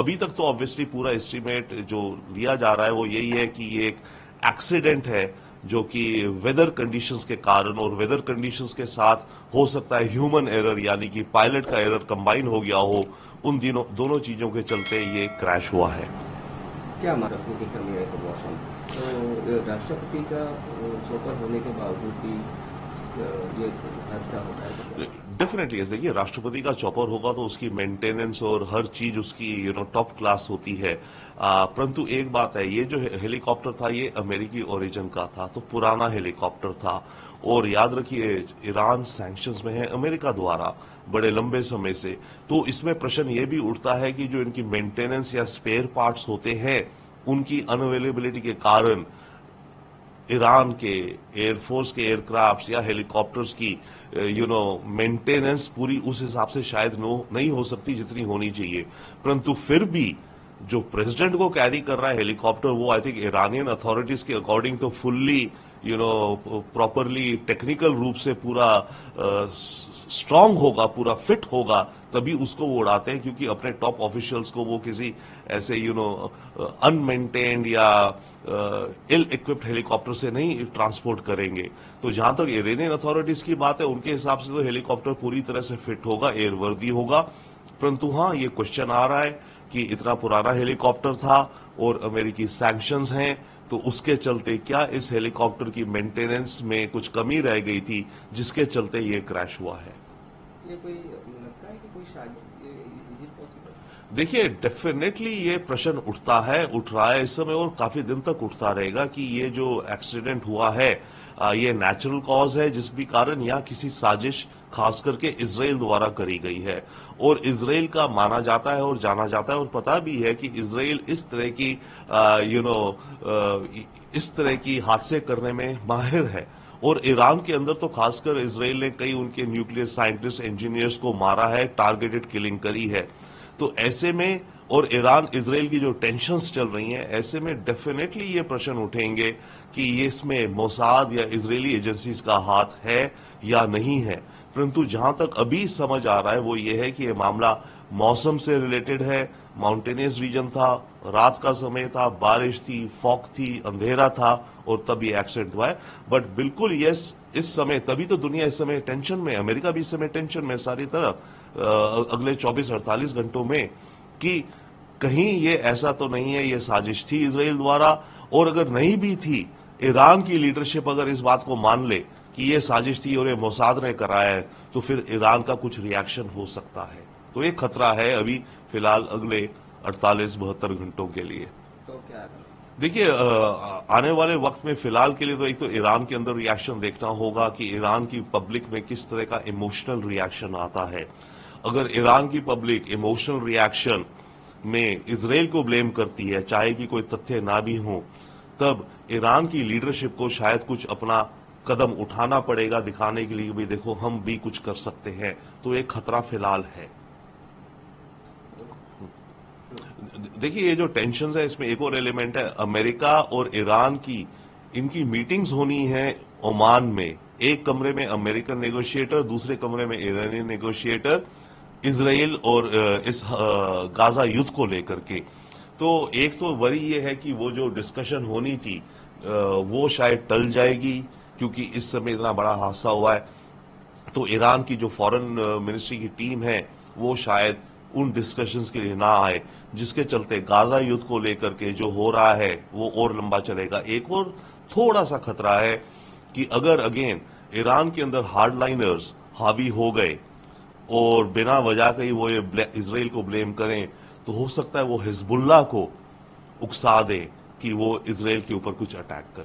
अभी तक तो ऑब्वियसली पूरा एस्टीमेट जो लिया जा रहा है वो यही है कि ये एक एक्सीडेंट है जो कि वेदर कंडीशंस के कारण, और वेदर कंडीशंस के साथ हो सकता है ह्यूमन एरर यानी कि पायलट का एरर कंबाइन हो गया हो। उन दिनों दोनों चीजों के चलते ये क्रैश हुआ है। क्या मदद की कमी है तो मौसम तो राष्ट्रपति का चौपर होने के बावजूद भी ये हादसा होता है? डेफिनेटली देखिए, राष्ट्रपति का चॉपर होगा तो उसकी मेंटेनेंस और हर चीज उसकी टॉप क्लास होती है। परंतु एक बात है, ये जो हेलीकॉप्टर था ये अमेरिकी ओरिजिन का था, तो पुराना हेलीकॉप्टर था। और याद रखिए, ईरान सैंक्शंस में है अमेरिका द्वारा बड़े लंबे समय से। तो इसमें प्रश्न ये भी उठता है कि जो इनकी मेंटेनेंस या स्पेयर पार्ट्स होते हैं उनकी अनअवेलेबिलिटी के कारण ईरान के एयरफोर्स के एयरक्राफ्ट या हेलीकॉप्टर्स की मेंटेनेंस पूरी उस हिसाब से शायद नहीं हो सकती जितनी होनी चाहिए। परंतु फिर भी जो प्रेसिडेंट को कैरी कर रहा है हेलीकॉप्टर, वो आई थिंक ईरानियन अथॉरिटीज के अकॉर्डिंग तो फुल्ली प्रॉपरली टेक्निकल रूप से पूरा स्ट्रांग होगा, पूरा फिट होगा, तभी उसको वो उड़ाते हैं, क्योंकि अपने टॉप ऑफिशियल्स को वो किसी ऐसे अनमेंटेन्ड या इल इक्विप्ड हेलीकॉप्टर से नहीं ट्रांसपोर्ट करेंगे। तो जहां तक ईरानियन अथॉरिटीज की बात है, उनके हिसाब से तो हेलीकॉप्टर पूरी तरह से फिट होगा, एयरवर्दी होगा। परंतु हाँ, ये क्वेश्चन आ रहा है कि इतना पुराना हेलीकॉप्टर था और अमेरिकी सैंक्शंस हैं, तो उसके चलते क्या इस हेलीकॉप्टर की मेंटेनेंस में कुछ कमी रह गई थी जिसके चलते ये क्रैश हुआ है। ये कोई लगता है कि कोई पॉसिबल? देखिए, डेफिनेटली ये प्रश्न उठ रहा है इस समय, और काफी दिन तक उठता रहेगा कि ये जो एक्सीडेंट हुआ है ये नेचुरल कॉज है जिस भी कारण, या किसी साजिश खास करके इजराइल द्वारा करी गई है। और इजराइल का माना जाता है और जाना जाता है और पता भी है कि इजराइल इस तरह की हादसे करने में माहिर है। और ईरान के अंदर तो खासकर इजराइल ने कई उनके न्यूक्लियर साइंटिस्ट, इंजीनियर्स को मारा है, टारगेटेड किलिंग करी है। तो ऐसे में, और ईरान इजराइल की जो टेंशन्स चल रही हैं, ऐसे में डेफिनेटली ये प्रश्न उठेंगे कि ये इसमें मोसाद या इजरायली एजेंसीज का हाथ है या नहीं है। परंतु जहां तक अभी समझ आ रहा है वो ये है कि ये मामला मौसम से रिलेटेड है। माउंटेनियस रीजन था, रात का समय था, बारिश थी, फॉग थी, अंधेरा था, और तब ये एक्सीडेंट हुआ है। बट बिल्कुल यस, इस समय तभी तो दुनिया इस समय टेंशन में, अमेरिका भी इस समय टेंशन में सारी तरफ अगले 24-48 घंटों में, कि कहीं ये ऐसा तो नहीं है ये साजिश थी इजराइल द्वारा। और अगर नहीं भी थी, ईरान की लीडरशिप अगर इस बात को मान ले कि ये साजिश थी और ये मोसाद ने कराया है, तो फिर ईरान का कुछ रिएक्शन हो सकता है। तो ये खतरा है अभी फिलहाल अगले 48-72 घंटों के लिए। तो क्या देखिए, आने वाले वक्त में फिलहाल के लिए तो एक तो ईरान के अंदर रिएक्शन देखना होगा कि ईरान की पब्लिक में किस तरह का इमोशनल रिएक्शन आता है। अगर ईरान की पब्लिक इमोशनल रिएक्शन में इजराइल को ब्लेम करती है, चाहे कि कोई तथ्य ना भी हो, तब ईरान की लीडरशिप को शायद कुछ अपना कदम उठाना पड़ेगा, दिखाने के लिए भी देखो हम भी कुछ कर सकते हैं। तो एक खतरा फिलहाल है। देखिए, ये जो टेंशन है इसमें एक और एलिमेंट है, अमेरिका और ईरान की इनकी मीटिंग्स होनी है ओमान में। एक कमरे में अमेरिकन नेगोशिएटर, दूसरे कमरे में ईरानी नेगोशिएटर, इजराइल और इस गाजा युद्ध को लेकर के। तो एक तो वरी ये है कि वो जो डिस्कशन होनी थी वो शायद टल जाएगी, क्योंकि इस समय इतना बड़ा हादसा हुआ है। तो ईरान की जो फॉरेन मिनिस्ट्री की टीम है वो शायद उन डिस्कशंस के लिए ना आए, जिसके चलते गाजा युद्ध को लेकर के जो हो रहा है वो और लंबा चलेगा। एक और थोड़ा सा खतरा है कि अगर अगेन ईरान के अंदर हार्डलाइनर्स हावी हो गए और बिना वजह के ही वो ये इजराइल को ब्लेम करें, तो हो सकता है वो हिजबुल्लाह को उकसा दें कि वो इजराइल के ऊपर कुछ अटैक करे।